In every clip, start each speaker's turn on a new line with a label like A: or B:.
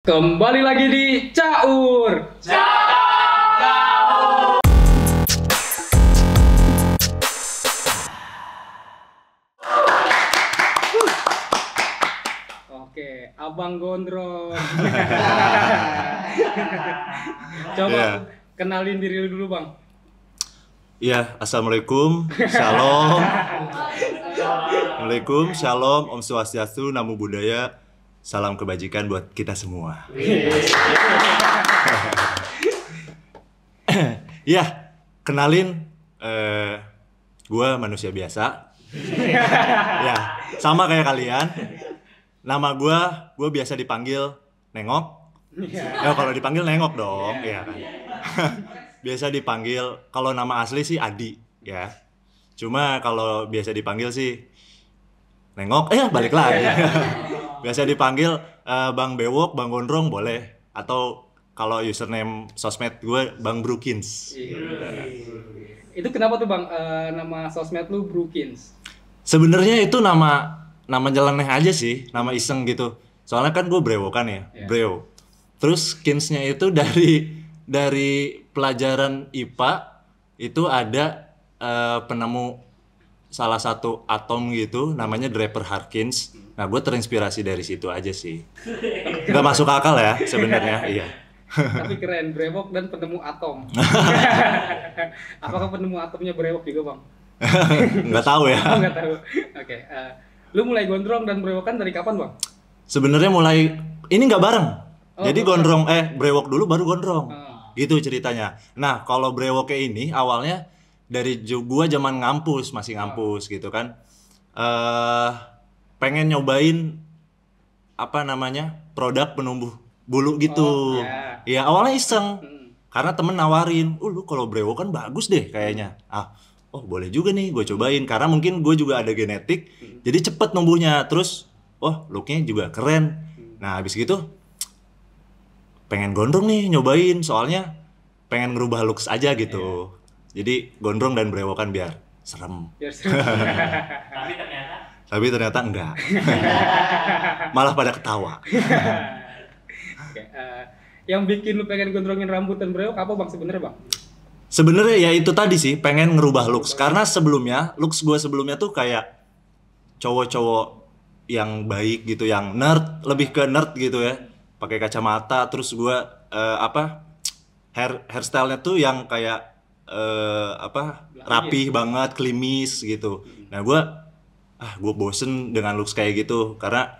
A: Kembali lagi di Caur. Oke, Abang Gondrong. Coba kenalin diri lu dulu, Bang.
B: Iya, assalamualaikum, shalom. Assalamualaikum, shalom, Om Swastiastu, Namo Buddhaya, salam kebajikan buat kita semua. Ya, kenalin, gue manusia biasa. Ya, sama kayak kalian. Nama gue biasa dipanggil Nengok. Ya, kalau dipanggil Nengok dong, ya kan. Biasa dipanggil, kalau nama asli sih Adi, ya. Cuma kalau biasa dipanggil sih Nengok, balik lagi. Biasa dipanggil Bang Bewok, Bang Gondrong boleh. Atau kalau username sosmed gue Bang Brookins.
A: Itu kenapa tuh, Bang, nama sosmed lu Brookins?
B: Sebenarnya itu nama nyeleneh aja sih, nama iseng gitu. Soalnya kan gue brewokan ya, Breo. Terus kinsnya itu dari pelajaran IPA itu ada penemu salah satu atom gitu namanya Draper-Hawkins. Nah, gue terinspirasi dari situ aja sih. Nggak masuk akal ya sebenarnya, iya.
A: Tapi keren, brewok dan penemu atom. Apakah penemu atomnya brewok juga, Bang?
B: Nggak tahu ya.
A: Oh, nggak tahu. Oke, lu mulai gondrong dan brewokan dari kapan, Bang?
B: Sebenarnya mulai ini nggak bareng. Jadi gondrong brewok dulu baru gondrong. Gitu ceritanya. Nah, kalau brewoknya ini awalnya dari gua zaman ngampus, masih ngampus gitu kan. Pengen nyobain apa namanya? Produk penumbuh bulu gitu. Ya, awalnya iseng. Karena temen nawarin, lu kalau brewok kan bagus deh kayaknya." Oh boleh juga nih, gue cobain. Karena mungkin gue juga ada genetik, jadi cepet numbuhnya. Terus, looknya juga keren. Nah, habis gitu pengen gondrong nih nyobain, soalnya pengen ngerubah looks aja gitu. Jadi gondrong dan brewokan biar serem. Tapi ternyata enggak. Malah pada ketawa.
A: Oke, yang bikin lu pengen gondrongin rambut dan brewok apa, Bang, sebenarnya, Bang?
B: Sebenarnya ya itu tadi sih, pengen ngerubah looks. Karena sebelumnya, looks gue sebelumnya tuh kayak cowok-cowok yang baik gitu, yang nerd, lebih ke nerd gitu ya. Pakai kacamata, terus gue hairstyle-nya tuh yang kayak rapih banget, klimis gitu. Nah, gue bosen dengan looks kayak gitu, karena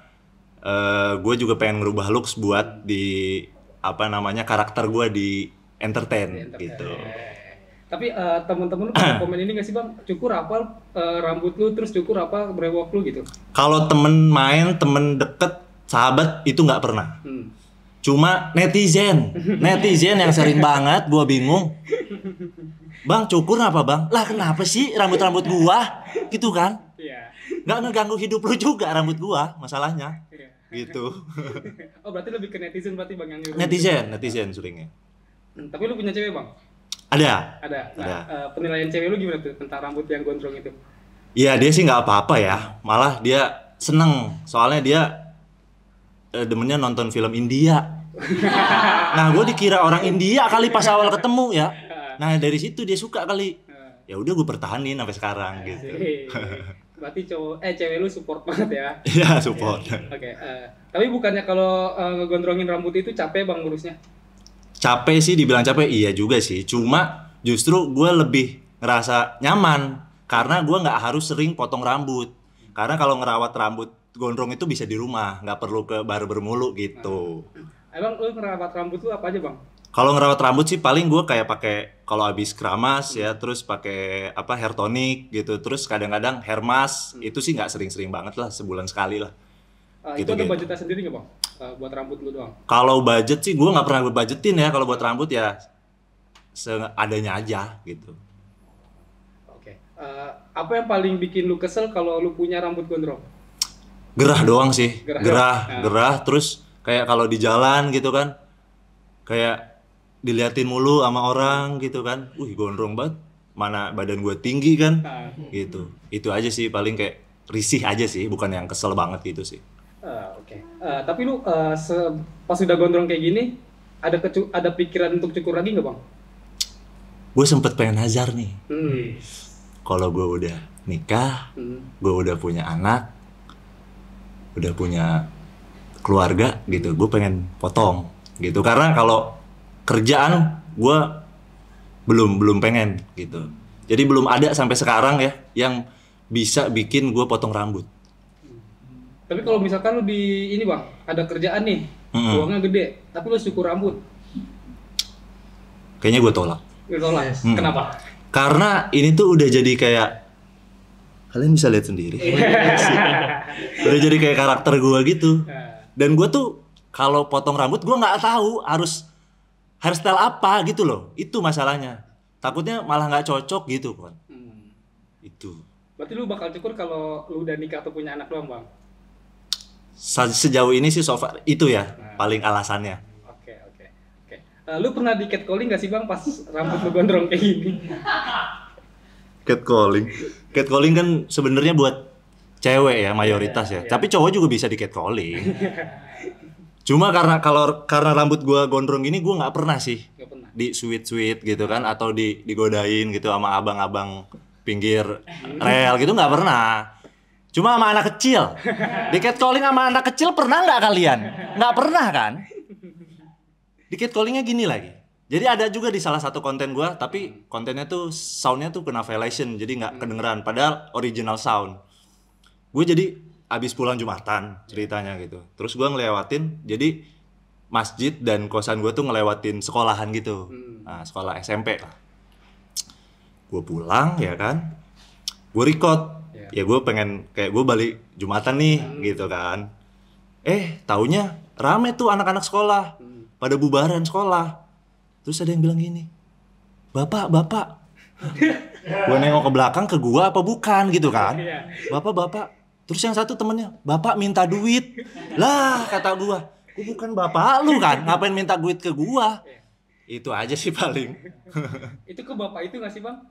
B: gue juga pengen ngerubah looks buat di karakter gue di entertain gitu.
A: Tapi temen-temen lu pada komen ini nggak sih, Bang? Cukur apa rambut lu, terus cukur apa brewok lu gitu?
B: Kalau temen main, temen deket, sahabat itu nggak pernah. Cuma netizen yang sering banget, gua bingung. "Bang, cukur apa, Bang?" Lah, kenapa sih rambut gua? Gitu kan?
A: Iya.
B: Nggak ngeganggu hidup lu juga rambut gua, masalahnya. Gitu.
A: Oh, berarti lebih ke netizen berarti, Bang, yang nyuruh.
B: Netizen seringnya.
A: Tapi lu punya cewek, Bang?
B: Ada.
A: Nah, penilaian cewek lu gimana tuh tentang rambut yang gondrong itu?
B: Iya, dia sih nggak apa-apa ya. Malah dia seneng. Soalnya dia demennya nonton film India. Nah, gue dikira orang India kali pas awal ketemu ya. Nah, dari situ dia suka kali. Ya udah, gue pertahanin sampai sekarang gitu.
A: Berarti cewek lu support banget ya?
B: Iya, support.
A: Oke. Tapi bukannya kalau ngegondrongin rambut itu capek, Bang, ngurusnya?
B: Capek sih, dibilang capek iya juga sih. Cuma justru gue lebih ngerasa nyaman karena gue nggak harus sering potong rambut. Karena kalau ngerawat rambut gondrong itu bisa di rumah, nggak perlu ke barber mulu gitu.
A: Emang lu ngerawat rambut lu apa aja, Bang?
B: Kalau ngerawat rambut sih paling gue kayak pakai, kalau habis keramas ya, terus pakai hair tonic gitu. Terus kadang-kadang hair mask, itu sih nggak sering-sering banget lah, sebulan sekali lah.
A: Itu ada budgetnya sendiri nggak, Bang? Buat rambut lu doang?
B: Kalau budget sih gue nggak pernah budgetin ya. Kalau buat rambut ya seadanya aja gitu.
A: Oke. Apa yang paling bikin lu kesel kalau lu punya rambut gondrong?
B: Gerah doang sih. Gerah. Terus kayak kalau di jalan gitu kan, kayak diliatin mulu sama orang gitu kan. Gondrong banget. Mana badan gue tinggi kan. Gitu. Itu aja sih, paling kayak risih aja sih, bukan yang kesel banget gitu sih.
A: Oke. Tapi lu pas udah gondrong kayak gini, ada pikiran untuk cukur lagi nggak bang?
B: Gue sempet pengen nazar nih.
A: Hmm.
B: Kalau gue udah nikah, gue udah punya anak, udah punya keluarga gitu, gue pengen potong gitu. Karena kalau kerjaan gue belum pengen gitu. Jadi belum ada sampai sekarang ya yang bisa bikin gue potong rambut.
A: Tapi kalau misalkan lu di ini bang, ada kerjaan nih, uangnya gede, tapi lu cukur rambut,
B: Kayaknya gue tolak.
A: lu tolak. Kenapa?
B: Karena ini tuh udah jadi kayak, kalian bisa lihat sendiri. Udah jadi kayak karakter gue gitu. Dan gue tuh kalau potong rambut gue nggak tahu harus hairstyle apa gitu loh. Itu masalahnya. Takutnya malah nggak cocok gitu kan. Itu.
A: Berarti lu bakal cukur kalau lu udah nikah atau punya anak doang bang?
B: Sejauh ini sih so far itu ya paling alasannya.
A: Oke. Lu pernah di catcalling nggak sih bang pas rambut lu gondrong kayak gini?
B: Catcalling kan sebenarnya buat cewek ya mayoritas ya. Tapi cowok juga bisa di catcalling. Cuma karena rambut gua gondrong gini gua nggak pernah sih
A: Nggak pernah.
B: di sweet gitu kan atau digodain gitu sama abang-abang pinggir rel gitu nggak pernah. Cuma sama anak kecil. Di catcalling sama anak kecil pernah nggak kalian? Nggak pernah kan? Di catcallingnya gini lagi. Jadi ada juga di salah satu konten gua, tapi kontennya tuh soundnya tuh kena violation, jadi nggak kedengeran. Padahal original sound. Gue jadi abis pulang Jumatan ceritanya gitu. Terus gua ngelewatin, jadi masjid dan kosan gue tuh ngelewatin sekolahan gitu. Nah, sekolah SMP lah. Gue pulang ya kan, gue record. Ya gue pengen kayak gue balik Jumatan nih gitu kan. Taunya rame tuh anak-anak sekolah pada bubaran sekolah. Terus ada yang bilang gini, bapak gue nengok ke belakang ke gua apa bukan gitu kan. Bapak terus yang satu temennya, bapak minta duit lah kata gua bukan bapak lu kan, ngapain minta duit ke gua. Itu aja sih paling.
A: Itu ke bapak itu nggak sih bang?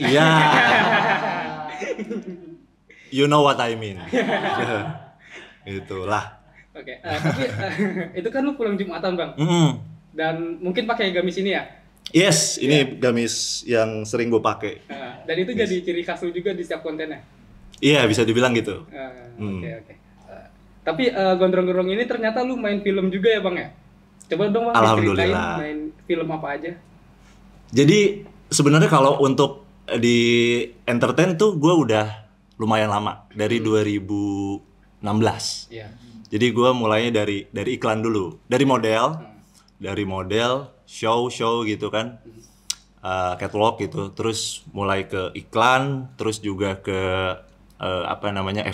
B: Iya. You know what I mean. Itulah.
A: Oke. Tapi itu kan lu pulang Jumatan bang. Dan mungkin pakai gamis ini ya?
B: Yes, ini gamis yang sering gue pakai.
A: Dan itu jadi ciri khas lu juga di setiap kontennya?
B: Iya, bisa dibilang gitu.
A: Oke. Tapi gondrong-gondrong ini ternyata lu main film juga ya bang ya? Coba dong bang ceritain main film apa aja.
B: Jadi sebenarnya kalau untuk di entertain tuh gue udah lumayan lama, dari 2016.
A: Iya.
B: Jadi gue mulainya dari iklan dulu, dari model, show gitu kan, catwalk gitu, terus mulai ke iklan, terus juga ke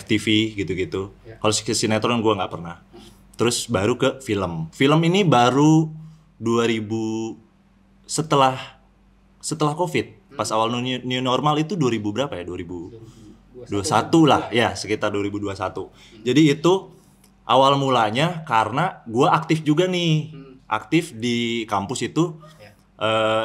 B: FTV gitu. Kalau ke sinetron gue nggak pernah. Terus baru ke film. Film ini baru 2000 setelah COVID. Pas awal new normal itu 2000 berapa ya? 2021 lah ya, sekitar 2021. Jadi itu awal mulanya karena gue aktif juga nih. Aktif di kampus itu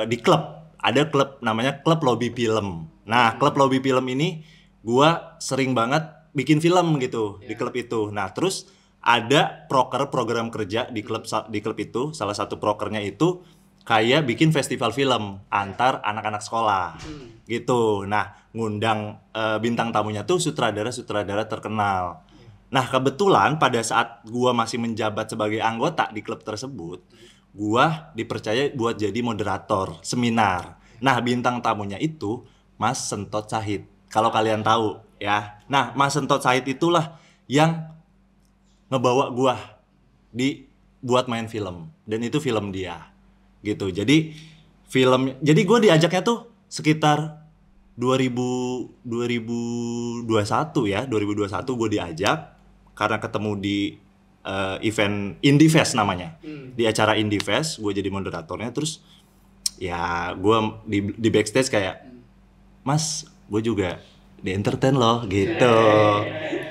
B: di klub. Ada klub namanya Klub Lobby Film. Nah, Klub Lobby Film ini gua sering banget bikin film gitu di klub itu. Nah, terus ada program kerja di klub itu, salah satu prokernya itu kayak bikin festival film antar anak-anak sekolah. Gitu. Nah, ngundang bintang tamunya tuh sutradara terkenal. Nah, kebetulan pada saat gua masih menjabat sebagai anggota di klub tersebut, gua dipercaya buat jadi moderator seminar. Nah, bintang tamunya itu Mas Sentot Sahid. Kalau kalian tahu ya. Nah, Mas Sentot Sahid itulah yang ngebawa gua buat main film, dan itu film dia. Gitu. Jadi gua diajaknya tuh sekitar 2021 ya, 2021 gue diajak karena ketemu di event Indie Fest namanya. Di acara Indie Fest gue jadi moderatornya, terus ya gue di backstage kayak, Mas, gue juga di entertain loh gitu.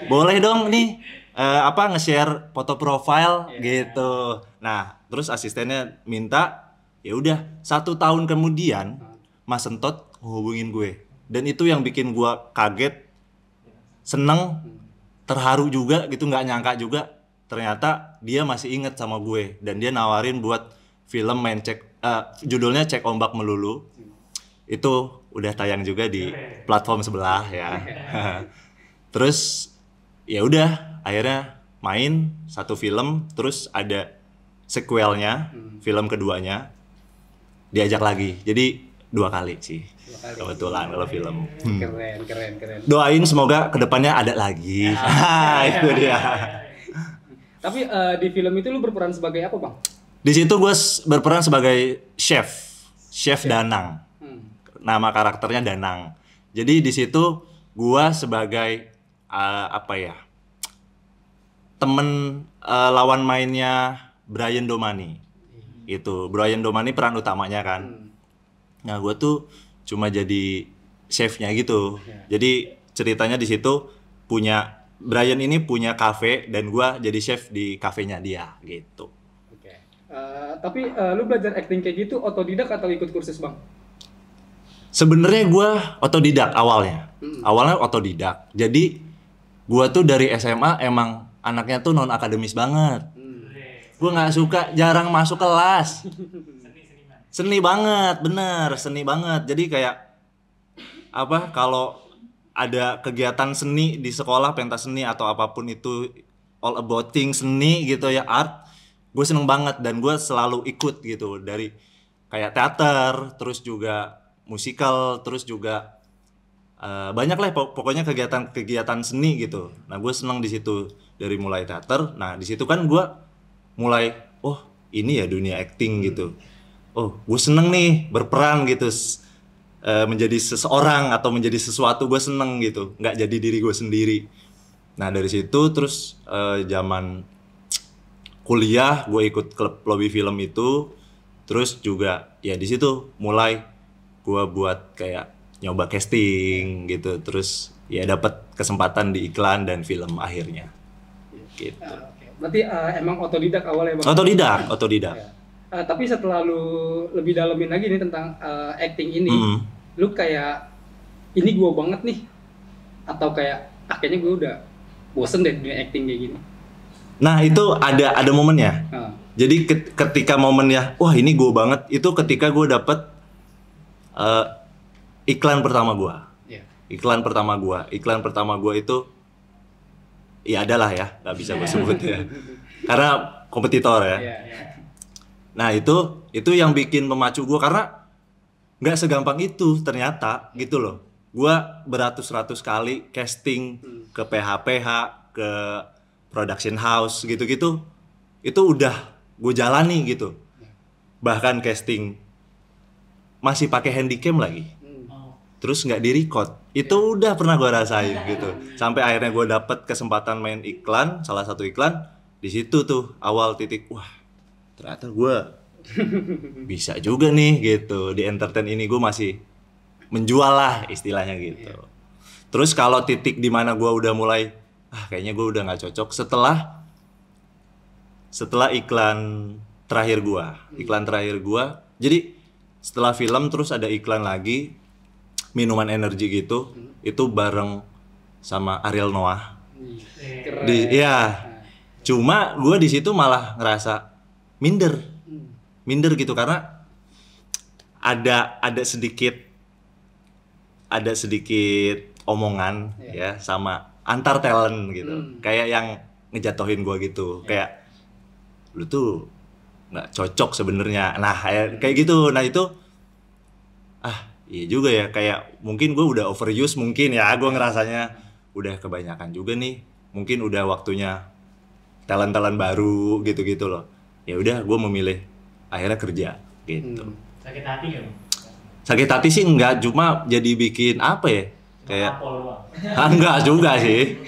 B: Boleh dong nih nge-share foto profile gitu. Nah, terus asistennya minta, ya udah 1 tahun kemudian Mas Sentot hubungin gue. Dan itu yang bikin gue kaget, seneng, terharu juga gitu, nggak nyangka juga ternyata dia masih inget sama gue dan dia nawarin buat film judulnya Cek Ombak Melulu. Itu udah tayang juga di platform sebelah ya. Terus ya udah akhirnya main satu film, terus ada sequelnya, film keduanya diajak lagi. Jadi 2 kali sih. Kebetulan kalau film.
A: Keren.
B: Doain semoga kedepannya ada lagi. Itu dia.
A: Tapi di film itu lu berperan sebagai apa, Bang?
B: Di situ gue berperan sebagai chef Danang. Nama karakternya Danang. Jadi di situ gue sebagai temen lawan mainnya Brian Domani. Itu Brian Domani peran utamanya kan. Nah gue tuh cuma jadi chefnya gitu. Jadi ceritanya di situ Brian ini punya kafe dan gue jadi chef di kafenya dia gitu.
A: Tapi lu belajar acting kayak gitu otodidak atau ikut kursus, Bang?
B: Sebenarnya gue otodidak awalnya. Awalnya otodidak. Jadi gue tuh dari SMA emang anaknya tuh non akademis banget. Gue nggak suka, jarang masuk kelas. Seni banget, bener, seni banget. Jadi kayak kalau ada kegiatan seni di sekolah, pentas seni atau apapun itu, all about things seni gitu ya, art, gue seneng banget dan gue selalu ikut gitu, dari kayak teater, terus juga musikal, terus juga banyak lah pokoknya kegiatan seni gitu. Nah gue seneng di situ dari mulai teater. Nah di situ kan gue mulai ini ya dunia acting gitu. Gue seneng nih berperan gitu, menjadi seseorang atau menjadi sesuatu, gue seneng gitu, nggak jadi diri gue sendiri. Nah dari situ terus zaman kuliah gue ikut klub lobby film itu, terus juga ya di situ mulai gue buat kayak nyoba casting gitu, terus ya dapat kesempatan di iklan dan film akhirnya gitu.
A: Berarti emang otodidak awalnya, Bang?
B: Otodidak.
A: Tapi setelah lu lebih dalemin lagi nih tentang acting ini, lu kayak ini gua banget nih, atau kayak kayaknya gua udah bosen deh dunia acting kayak gini.
B: Nah itu ada momennya. Jadi ketika momennya, wah ini gua banget, itu ketika gua dapet iklan pertama gua. Iklan pertama gua itu ya adalah ya, nggak bisa gua sebut ya, karena kompetitor ya. Nah itu yang bikin memacu gue, karena nggak segampang itu ternyata gitu loh. Gue beratus-ratus kali casting ke PH-PH, ke production house gitu-gitu, itu udah gue jalani gitu. Bahkan casting masih pakai handycam lagi, terus nggak di-record, itu udah pernah gue rasain gitu. Sampai akhirnya gue dapet kesempatan main iklan, salah satu iklan, di situ tuh awal titik, wah ternyata gue bisa juga nih gitu, di entertain ini gue masih menjual lah istilahnya gitu. Terus kalau titik dimana gue udah mulai kayaknya gue udah nggak cocok setelah iklan terakhir gue. Jadi setelah film terus ada iklan lagi minuman energi gitu, itu bareng sama Ariel Noah. Cuma gue di situ malah ngerasa minder gitu, karena ada sedikit omongan ya sama antar talent gitu, kayak yang ngejatohin gue gitu, kayak lu tuh nggak cocok sebenarnya. Nah kayak gitu. Nah itu iya juga ya, kayak mungkin gue udah overuse, mungkin ya gue ngerasanya udah kebanyakan juga nih, mungkin udah waktunya talent baru gitu loh. Ya udah gue memilih akhirnya kerja gitu.
C: Sakit hati nggak?
B: Sakit hati sih enggak, cuma jadi bikin apa ya, kayak enggak juga sih,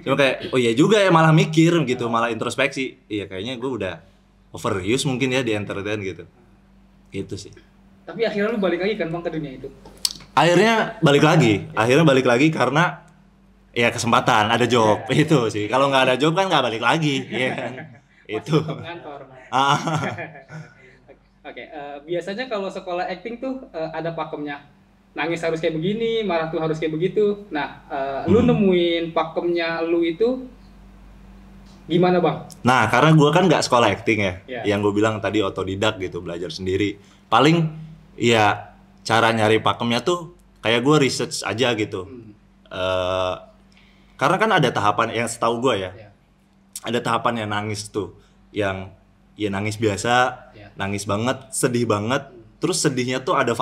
B: cuma kayak oh iya juga ya, malah mikir gitu, malah introspeksi, iya kayaknya gue udah overuse mungkin ya di entertain gitu sih.
A: Tapi akhirnya lu balik lagi kan, Bang, ke dunia itu?
B: Akhirnya balik lagi karena ya kesempatan, ada job itu sih. Kalau nggak ada job kan nggak balik lagi, ya kan? Itu.
A: Kantor. Oke, biasanya kalau sekolah acting tuh ada pakemnya. nangis harus kayak begini, marah tuh harus kayak begitu. Nah, lu nemuin pakemnya lu itu gimana bang?
B: Nah, karena gue kan nggak sekolah acting ya,
A: Yeah.
B: yang gue bilang tadi otodidak gitu, belajar sendiri. Paling ya cara nyari pakemnya tuh kayak gue research aja gitu. Karena kan ada tahapan yang setahu gue ya,
A: Yeah.
B: ada tahapan yang nangis tuh, yang ya nangis biasa,
A: Yeah.
B: nangis banget, sedih banget. Terus sedihnya tuh ada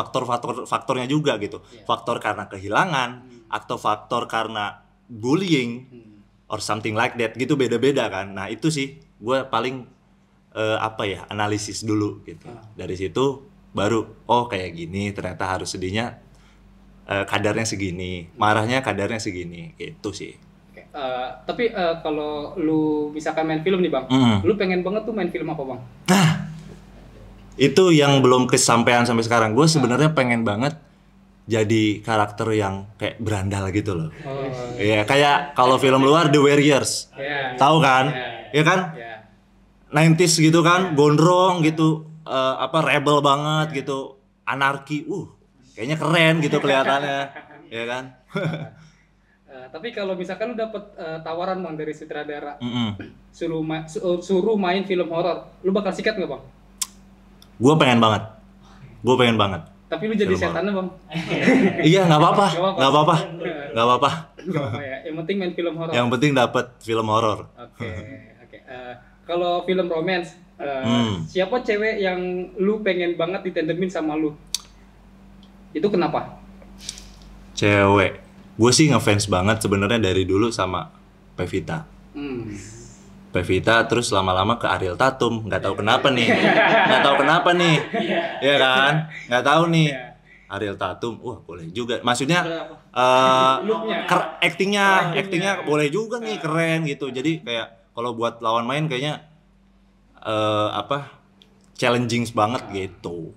B: faktornya juga gitu.
A: Yeah.
B: Faktor karena kehilangan atau faktor karena bullying or something like that gitu, beda-beda kan. Nah itu sih gue paling analisis dulu gitu. Dari situ baru oh kayak gini, ternyata harus sedihnya kadarnya segini, marahnya kadarnya segini gitu sih.
A: Tapi kalau lu misalkan main film nih bang, lu pengen banget tuh main film apa bang?
B: Nah itu yang belum kesampaian sampai sekarang. Gue sebenarnya pengen banget jadi karakter yang kayak berandal gitu loh. Iya, kayak kalau film luar The Warriors.
A: Yeah.
B: Tahu kan? Iya kan?
A: Yeah.
B: 90s gitu kan, gondrong gitu, rebel banget gitu, anarki. Kayaknya keren gitu kelihatannya. Ya kan?
A: Tapi kalau misalkan lu dapet tawaran bang dari sutradara, suruh main film horor, lu bakal sikat nggak bang?
B: Gue pengen banget.
A: Tapi lu jadi setannya bang?
B: Iya nggak apa-apa, nggak apa-apa.
A: Nggak apa ya. Yang penting main film horor.
B: Yang penting dapat film horor.
A: Oke. Kalau film romance, siapa cewek yang lu pengen banget ditandemin sama lu? Itu kenapa?
B: Cewek, gue sih ngefans banget sebenarnya dari dulu sama Pevita. Pevita, terus lama-lama ke Ariel Tatum, nggak tahu kenapa nih, ya kan, nggak tahu nih. Ariel Tatum, boleh juga, maksudnya actingnya boleh juga nih, keren gitu. Jadi kayak kalau buat lawan main kayaknya challenging banget gitu.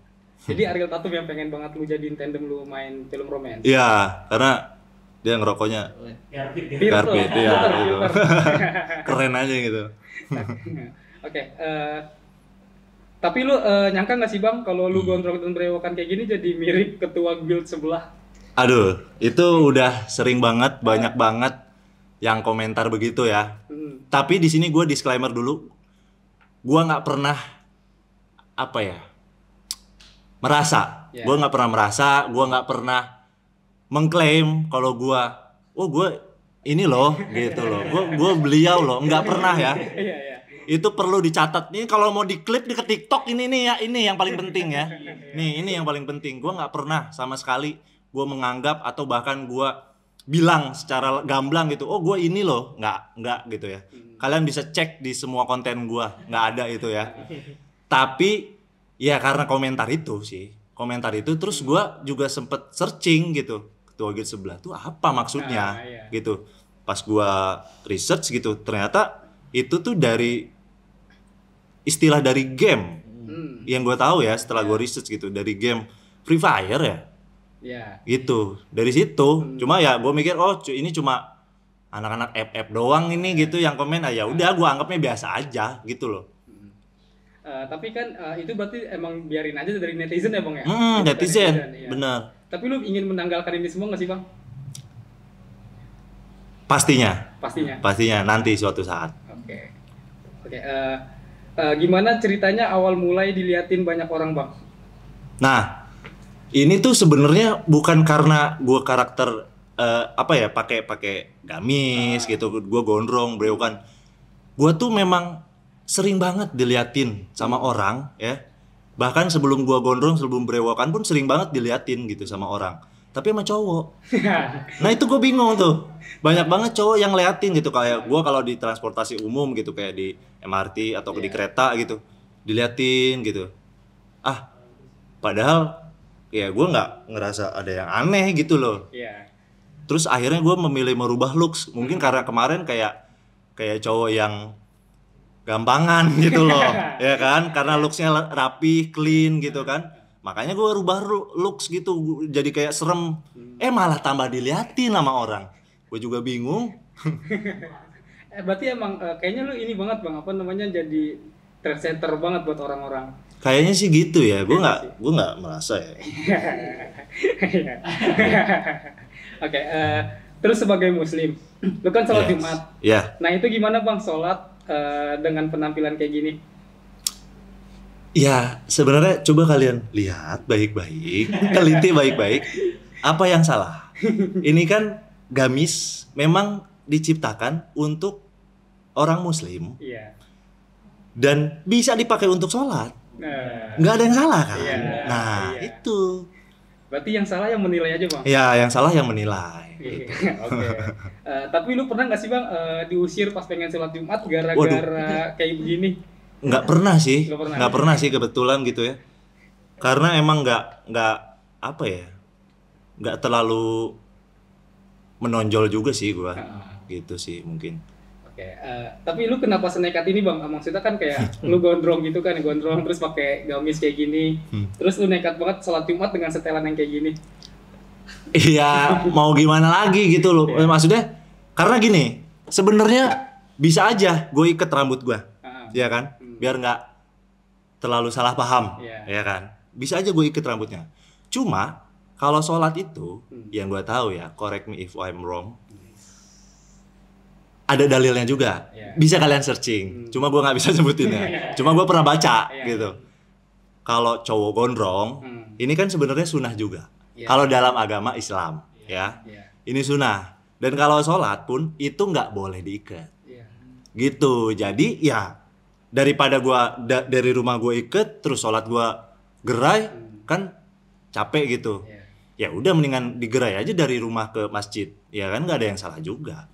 A: Jadi Ariel Tatum yang pengen banget lu jadiin tandem lu main film romance?
B: Iya, karena dia ngerokoknya Garbit ya gitu. Keren aja gitu.
A: Oke, tapi lu nyangka nggak sih bang kalau lu gondrong dan berewokan kayak gini jadi mirip ketua guild sebelah?
B: Aduh, itu udah sering banget, banyak banget yang komentar begitu ya. Tapi di sini gue disclaimer dulu, gue nggak pernah merasa, gue nggak pernah mengklaim kalau gue ini loh gitu loh, gue beliau loh, nggak pernah ya. Itu perlu dicatat nih, kalau mau diklip di ke TikTok ini nih ya, ini yang paling penting ya. Ini yang paling penting. Gue nggak pernah sama sekali gue menganggap atau bahkan gue bilang secara gamblang gitu, gue ini loh, nggak gitu ya. Kalian bisa cek di semua konten gue, nggak ada itu ya. Tapi ya karena komentar itu, terus gue juga sempet searching gitu. Ketua guild sebelah tuh apa maksudnya gitu. Pas gua research gitu, ternyata itu tuh dari istilah dari game. Yang gua tahu ya setelah gua research gitu, dari game Free Fire ya. Gitu. Dari situ. Cuma ya gua mikir ini cuma anak-anak FF doang ini gitu yang komen. Ya udah gua anggapnya biasa aja gitu loh.
A: Tapi kan itu berarti emang biarin aja dari netizen ya bang ya?
B: Netizen, bener.
A: Tapi lu ingin menanggalkan ini semua nggak sih bang?
B: Pastinya nanti suatu saat.
A: Oke. Gimana ceritanya awal mulai diliatin banyak orang bang?
B: Nah, ini tuh sebenarnya bukan karena gue karakter pakai gamis gitu, gue gondrong, brewokan. Gue tuh memang sering banget diliatin sama orang ya. Bahkan sebelum gua gondrong, sebelum berewokan pun sering banget diliatin gitu sama orang. Tapi sama cowok. Nah itu gue bingung tuh. Banyak banget cowok yang liatin gitu. Kayak gua kalau di transportasi umum gitu, kayak di MRT atau di kereta gitu, diliatin gitu. Padahal ya gua nggak ngerasa ada yang aneh gitu loh. Terus akhirnya gua memilih merubah looks. Mungkin karena kemarin kayak cowok yang gampangan gitu loh, ya kan? Karena looksnya rapi, clean gitu kan. Makanya gue rubah looks gitu, jadi kayak serem. Malah tambah diliatin sama orang. Gue juga bingung.
A: Berarti emang kayaknya lu ini banget bang, jadi trendsetter banget buat orang-orang.
B: Kayaknya sih gitu ya. Gue nggak merasa ya.
A: Oke, terus sebagai muslim, lu kan sholat Jumat.
B: Yeah.
A: Nah itu gimana bang sholat dengan penampilan kayak gini?
B: Ya sebenarnya coba kalian lihat baik-baik, teliti baik-baik. Apa yang salah? Ini kan gamis memang diciptakan untuk orang muslim.
A: Iya.
B: Dan bisa dipakai untuk sholat. Nggak ada yang salah kan?
A: Iya, iya.
B: Itu.
A: Berarti yang salah yang menilai aja bang?
B: Ya, yang salah yang menilai. Gitu.
A: Oke. Tapi lu pernah nggak sih bang diusir pas pengen sholat Jumat gara-gara kayak begini?
B: Nggak pernah sih.
A: Pernah.
B: Nggak pernah sih kebetulan gitu ya. Karena emang nggak apa ya? Nggak terlalu menonjol juga sih gua. Gitu sih mungkin.
A: Oke, tapi lu kenapa senekat ini bang? Maksudnya kan kayak lu gondrong gitu kan, gondrong terus pakai gamis kayak gini, terus lu nekat banget sholat Jumat dengan setelan yang kayak gini.
B: Iya, mau gimana lagi gitu loh. Maksudnya karena gini, sebenarnya bisa aja gue iket rambut gue, ya kan? Biar nggak terlalu salah paham, ya kan? Bisa aja gue iket rambutnya. Cuma kalau sholat itu, yang gue tahu ya, correct me if I'm wrong. Ada dalilnya juga, bisa kalian searching. Cuma gue nggak bisa sebutin ya. Cuma gue pernah baca gitu. Kalau cowok gondrong, ini kan sebenarnya sunnah juga. Kalau dalam agama Islam, ya, ini sunnah. Dan kalau sholat pun itu nggak boleh diikat. Gitu. Jadi ya daripada gue dari rumah gue ikat, terus sholat gue gerai, kan capek gitu. Ya udah mendingan digerai aja dari rumah ke masjid. Ya kan nggak ada yang salah juga.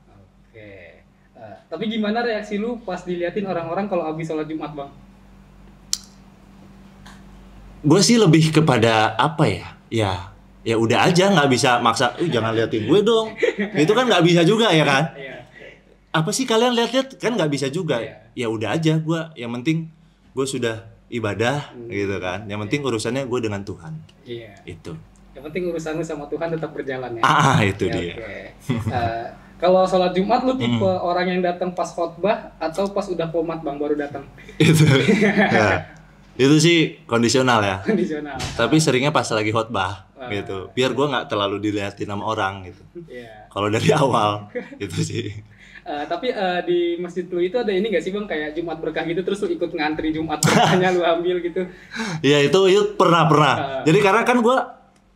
A: Tapi gimana reaksi lu pas diliatin orang-orang kalau habis sholat Jumat bang?
B: Gue sih lebih kepada apa ya? Ya udah aja, nggak bisa maksa. Jangan liatin gue dong. Itu kan nggak bisa juga ya kan? Apa sih kalian lihat-lihat kan nggak bisa juga. Ya udah aja, gue yang penting gue sudah ibadah gitu kan. Yang penting urusannya gue dengan Tuhan. Itu.
A: Yang penting urusannya sama Tuhan tetap berjalan ya.
B: Itu dia.
A: Kalau sholat Jumat lu tipe orang yang datang pas khotbah atau pas udah qomat bang baru datang?
B: Itu sih kondisional ya.
A: Kondisional.
B: Tapi seringnya pas lagi khotbah gitu. Biar gue nggak terlalu dilihatin sama orang gitu. Kalau dari awal itu sih.
A: Tapi di masjid lu itu ada ini nggak sih bang kayak Jumat berkah gitu terus lu ikut ngantri Jumat berkahnya lu ambil gitu? Iya
B: itu pernah. Jadi karena kan gue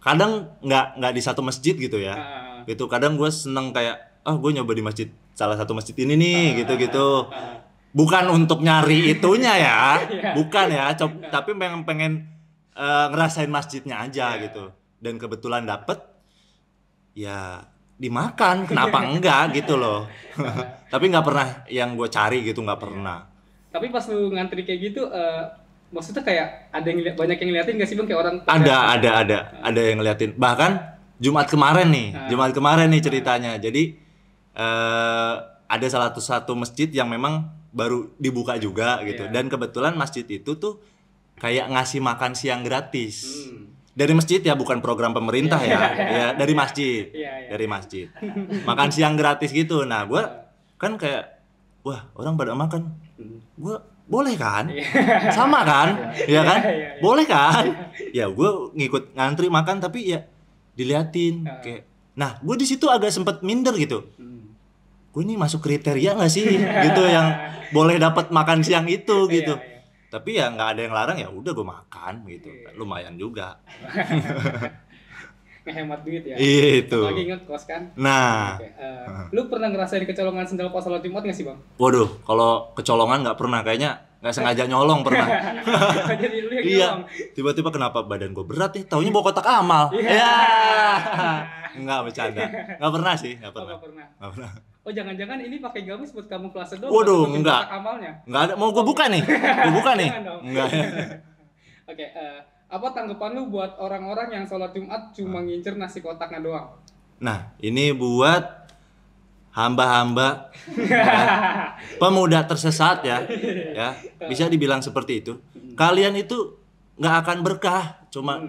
B: kadang nggak di satu masjid gitu ya. Gitu kadang gue seneng kayak gue nyoba di masjid salah satu masjid ini nih gitu. Bukan untuk nyari itunya ya, bukan ya. Tapi pengen ngerasain masjidnya aja gitu. Dan kebetulan dapet, ya dimakan. Kenapa enggak gitu loh. Tapi nggak pernah yang gue cari gitu, nggak pernah.
A: Tapi pas lu ngantri kayak gitu, maksudnya kayak ada yang banyak yang ngeliatin nggak sih bang kayak orang?
B: Ada yang ngeliatin. Bahkan Jumat kemarin nih ceritanya. Jadi ada salah satu masjid yang memang baru dibuka juga gitu. Dan kebetulan masjid itu tuh kayak ngasih makan siang gratis. Dari masjid ya, bukan program pemerintah ya dari masjid. Dari masjid. Makan siang gratis gitu. Nah, gue kan kayak wah, orang pada makan. Gue boleh kan? Sama kan? Ya kan? Boleh kan? Ya gue ngikut ngantri makan tapi ya diliatin kayak. Nah, gue di situ agak sempet minder gitu. Gue ini masuk kriteria nggak sih gitu yang boleh dapat makan siang itu gitu. Tapi ya nggak ada yang larang, ya udah gue makan gitu. Lumayan juga.
A: Ngehemat duit ya.
B: Iya itu.
A: Lagi ngekos kan.
B: Nah.
A: Lu pernah ngerasain kecolongan sendal pas sholat Jumat nggak sih bang?
B: Waduh, kalau kecolongan nggak pernah, kayaknya nggak sengaja nyolong pernah.
A: Jadi lu yang
B: iya.
A: nyolong.
B: Tiba-tiba kenapa badan gue berat ya? Taunya bawa kotak amal. Enggak, bercanda. Nggak pernah sih, nggak pernah. Nggak pernah.
A: Oh jangan-jangan ini pakai gamis buat kamuflase doang?
B: Waduh, enggak.
A: Kotak amalnya?
B: Enggak ada. Mau gue buka nih? Gue buka nih? Enggak.
A: Oke, apa tanggapan lu buat orang-orang yang sholat Jumat cuma ngincer nasi kotaknya doang?
B: Nah, ini buat hamba-hamba pemuda tersesat ya, bisa dibilang seperti itu. Kalian itu nggak akan berkah, cuma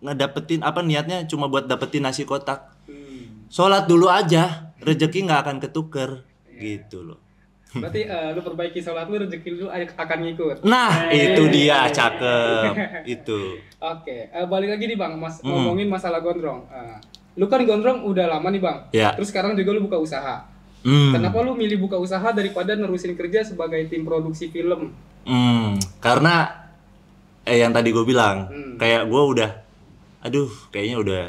B: ngedapetin niatnya cuma buat dapetin nasi kotak. Sholat dulu aja, rezeki nggak akan ketuker, gitu loh.
A: Berarti lu perbaiki sholat lu, rezeki lu akan ngikut.
B: Nah, itu dia, cakep. Itu.
A: Oke, balik lagi nih Bang, ngomongin masalah gondrong. Lu kan gondrong udah lama nih Bang.
B: Ya.
A: Terus sekarang juga lu buka usaha. Kenapa lu milih buka usaha daripada nerusin kerja sebagai tim produksi film?
B: Karena yang tadi gue bilang, kayak gue udah, aduh, kayaknya udah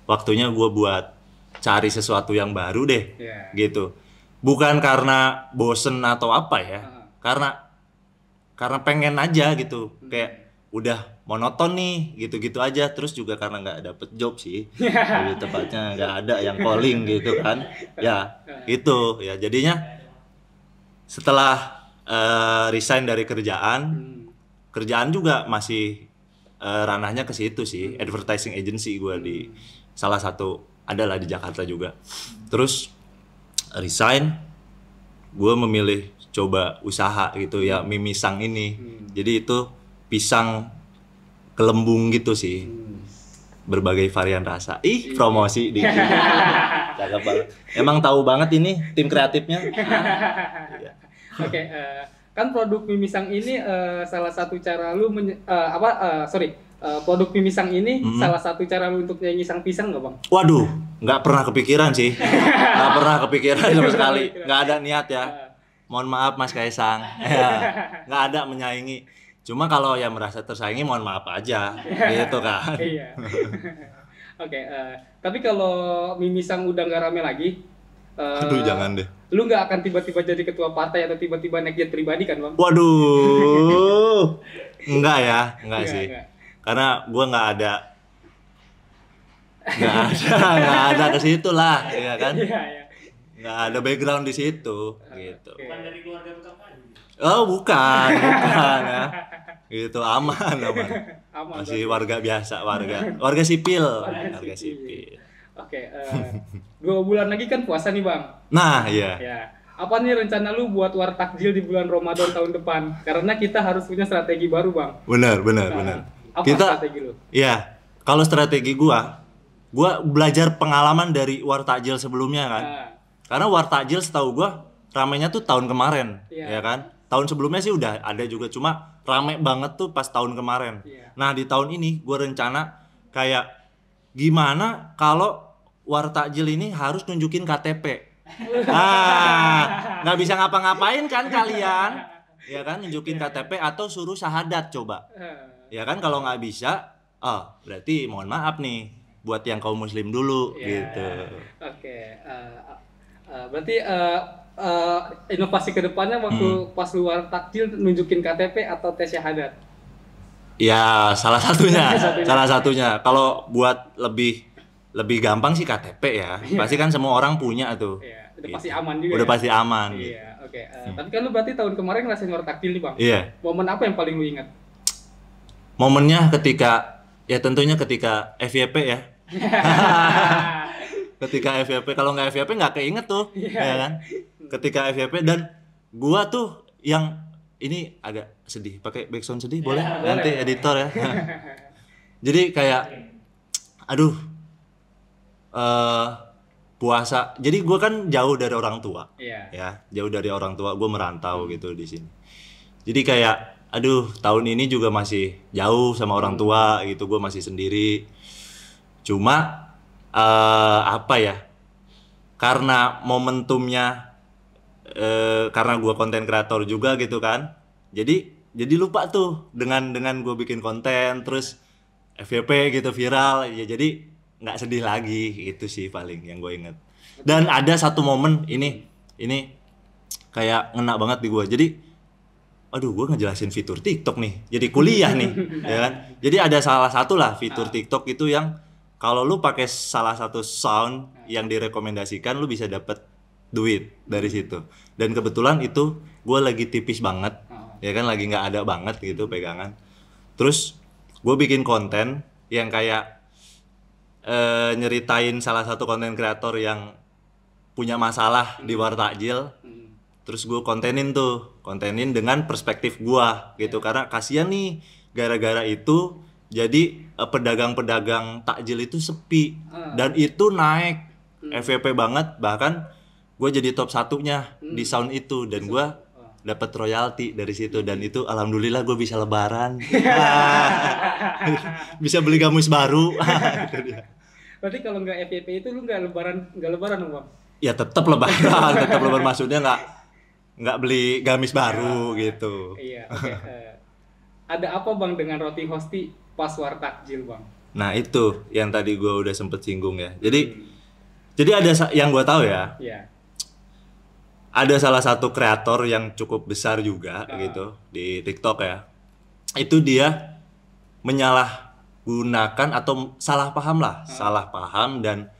B: waktunya gue buat cari sesuatu yang baru deh, gitu. Bukan karena bosen atau apa ya, karena pengen aja gitu, kayak udah monoton nih, gitu-gitu aja. Terus juga karena nggak dapet job sih, lebih tepatnya nggak ada yang calling gitu kan, ya itu ya. Jadinya setelah resign dari kerjaan juga masih ranahnya ke situ sih, advertising agency gue di salah satu adalah di Jakarta juga. Terus resign, gue memilih coba usaha gitu ya, Mimisang ini. Jadi itu pisang kelembung gitu sih, berbagai varian rasa. Promosi dikit. Cakep banget. Emang tahu banget ini tim kreatifnya.
A: Oke, kan produk Mimisang ini salah satu cara lu produk Mimisang ini salah satu cara lu untuk ngisang pisang nggak Bang?
B: Waduh, nggak pernah kepikiran sih. Nggak pernah kepikiran sama sekali. Nggak ada niat ya. Mohon maaf Mas Kaisang. Ya, nggak ada menyaingi. Cuma kalau yang merasa tersaingi mohon maaf aja. Gitu kan.
A: Iya. Oke, tapi kalau Mimisang udah nggak rame lagi,
B: aduh jangan deh.
A: Lu nggak akan tiba-tiba jadi ketua partai atau tiba-tiba naik jet pribadi kan Bang?
B: Waduh, enggak ya, enggak sih.
A: Enggak.
B: Karena gue nggak ada ke situ lah, ya kan?
A: Iya.
B: Nggak ada background di situ, gitu.
A: Bukan
C: dari keluarga tukang madu.
B: Oh bukan ya. Gitu aman. Masih warga biasa, warga sipil.
A: Oke, 2 bulan lagi kan puasa nih Bang.
B: Nah iya.
A: Ya. Apa nih rencana lu buat war takjil di bulan Ramadan tahun depan? Karena kita harus punya strategi baru Bang.
B: Benar.
A: Apa strategi lu?
B: Iya, kalau strategi gua belajar pengalaman dari war takjil sebelumnya kan. Karena war takjil setahu gua ramenya tuh tahun kemarin, ya kan? Tahun sebelumnya sih udah ada juga, cuma rame banget tuh pas tahun kemarin. Nah, di tahun ini gua rencana kayak gimana kalau war takjil ini harus nunjukin KTP. Nggak bisa ngapa-ngapain kan kalian, ya kan? Nunjukin KTP atau suruh syahadat coba. Ya kan, kalau nggak bisa, berarti mohon maaf nih buat yang kaum muslim dulu, gitu.
A: Oke, berarti inovasi kedepannya waktu pas luar takjil nunjukin KTP atau tes syahadat?
B: Ya salah satunya. Kalau buat lebih gampang sih KTP ya. Pasti kan semua orang punya tuh.
A: Udah pasti aman juga.
B: Udah pasti aman.
A: Iya, oke. Tapi kan lu berarti tahun kemarin ngerasain luar takjil nih Bang.
B: Iya.
A: Momen apa yang paling lu ingat?
B: Momennya tentunya ketika FYP ya. Ketika FYP, kalau nggak FYP nggak keinget tuh, ya kan? Ketika FYP dan gua tuh yang ini agak sedih, pakai background sedih boleh? Nanti editor ya. Jadi kayak, aduh, puasa. Jadi gua kan jauh dari orang tua, ya, jauh dari orang tua. Gua merantau gitu di sini. Jadi kayak aduh, tahun ini juga masih jauh sama orang tua gitu, gue masih sendiri. Cuma apa ya? Karena momentumnya, karena gue konten kreator juga gitu kan. Jadi lupa tuh dengan gue bikin konten terus FYP gitu viral, ya jadi nggak sedih lagi. Itu sih paling yang gue inget. Dan ada satu momen ini kayak ngena banget di gue. Jadi aduh, gue ngejelasin fitur TikTok nih, jadi kuliah nih, ya kan? Jadi ada salah satu lah fitur TikTok itu yang kalau lu pakai salah satu sound yang direkomendasikan, lu bisa dapet duit dari situ. Dan kebetulan itu gue lagi tipis banget, ya kan? Lagi nggak ada banget gitu pegangan. Terus gue bikin konten yang kayak nyeritain salah satu konten kreator yang punya masalah di war takjil. Terus gue kontenin dengan perspektif gue gitu, karena kasihan nih gara-gara itu jadi pedagang-pedagang takjil itu sepi dan itu naik FYP banget. Bahkan gue jadi top satunya di sound itu dan gue dapat royalti dari situ dan itu alhamdulillah gue bisa lebaran. Bisa beli gamis baru. Itu dia.
A: Berarti kalau nggak FYP itu lu nggak lebaran dong Bang?
B: Ya tetap lebaran maksudnya nggak beli gamis baru gitu.
A: Iya, oke. Ada apa Bang dengan roti hosti pas war takjil Bang?
B: Nah itu yang tadi gue udah sempet singgung ya. Jadi ada yang gue tahu ya.
A: Iya.
B: Ada salah satu kreator yang cukup besar juga gitu di TikTok ya. Itu dia menyalahgunakan atau salah paham dan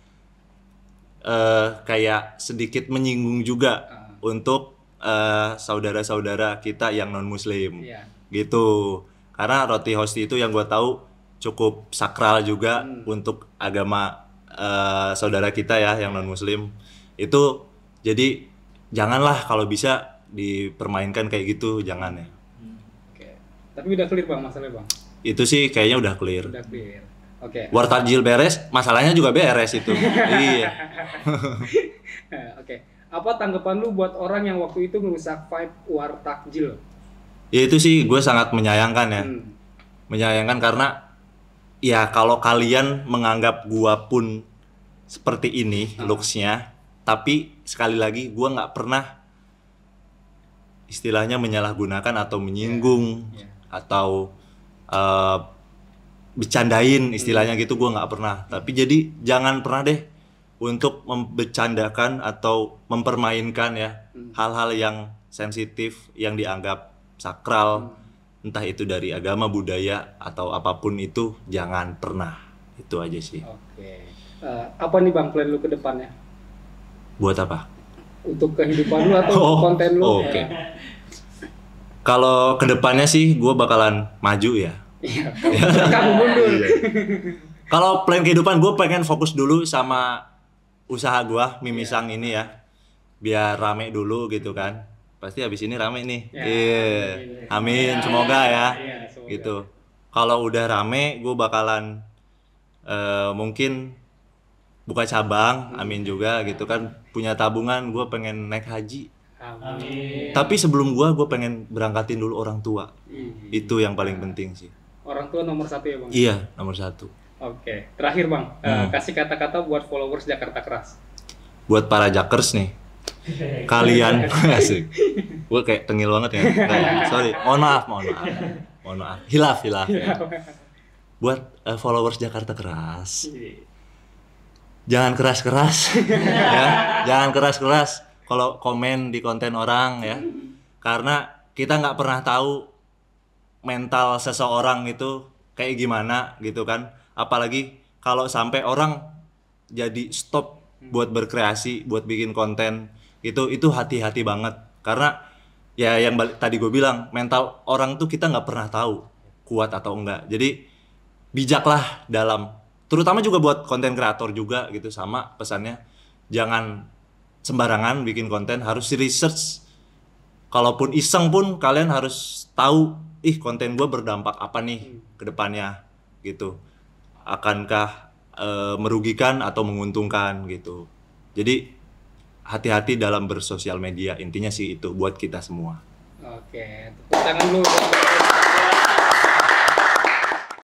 B: kayak sedikit menyinggung juga untuk saudara-saudara kita yang non muslim gitu. Karena roti hosti itu yang gue tahu cukup sakral juga untuk agama saudara kita ya yang non muslim itu. Jadi janganlah kalau bisa dipermainkan kayak gitu, jangan ya.
A: Oke. Tapi udah clear Bang masalahnya Bang?
B: Itu sih kayaknya udah clear.
A: Udah clear. Oke.
B: War takjil beres, masalahnya juga beres itu. Iya.
A: Oke. Apa tanggapan lu buat orang yang waktu itu merusak vibe war takjil?
B: Ya itu sih gue sangat menyayangkan ya. Menyayangkan karena ya kalau kalian menganggap gua pun seperti ini looks-nya, tapi sekali lagi gue nggak pernah istilahnya menyalahgunakan atau menyinggung atau bercandain istilahnya gitu, gue nggak pernah. Tapi jadi jangan pernah deh untuk membercandakan atau mempermainkan ya hal-hal yang sensitif yang dianggap sakral, entah itu dari agama, budaya atau apapun itu, jangan pernah. Itu aja sih.
A: Oke. Apa nih Bang plan lu ke depannya?
B: Buat apa?
A: Untuk kehidupan lu atau konten lu?
B: Oke. Kalau kedepannya sih gue bakalan maju ya.
A: Iya. Kamu mundur.
B: Kalau plan kehidupan gue pengen fokus dulu sama usaha gue Mimisang ini ya, biar rame dulu gitu kan. Pasti habis ini rame nih. Amin. Semoga ya.
A: Semoga.
B: Gitu. Kalau udah rame gue bakalan mungkin buka cabang, amin juga gitu kan. Punya tabungan, gue pengen naik haji.
A: Amin.
B: Tapi sebelum gue pengen berangkatin dulu orang tua. Itu yang paling penting sih.
A: Orang tua nomor 1 ya Bang?
B: Iya, nomor 1.
A: Oke, terakhir Bang, kasih kata-kata buat followers Jakarta Keras.
B: Buat para Jakers nih, kalian asik. Gue kayak tengil banget ya. Sorry, mohon maaf. Hilaf. Buat followers Jakarta Keras. Jangan keras-keras ya. Jangan keras-keras kalau komen di konten orang ya. Karena kita nggak pernah tahu mental seseorang itu kayak gimana gitu kan. Apalagi kalau sampai orang jadi stop buat berkreasi, buat bikin konten, itu hati-hati banget. Karena ya yang tadi gue bilang, mental orang tuh kita nggak pernah tahu kuat atau enggak. Jadi bijaklah dalam, terutama juga buat konten kreator juga gitu. Sama pesannya, jangan sembarangan bikin konten, harus research. Kalaupun iseng pun kalian harus tahu, konten gue berdampak apa nih ke depannya gitu. Akankah merugikan atau menguntungkan gitu. Jadi hati-hati dalam bersosial media, intinya sih itu buat kita semua.
A: Oke, tepuk tangan dulu.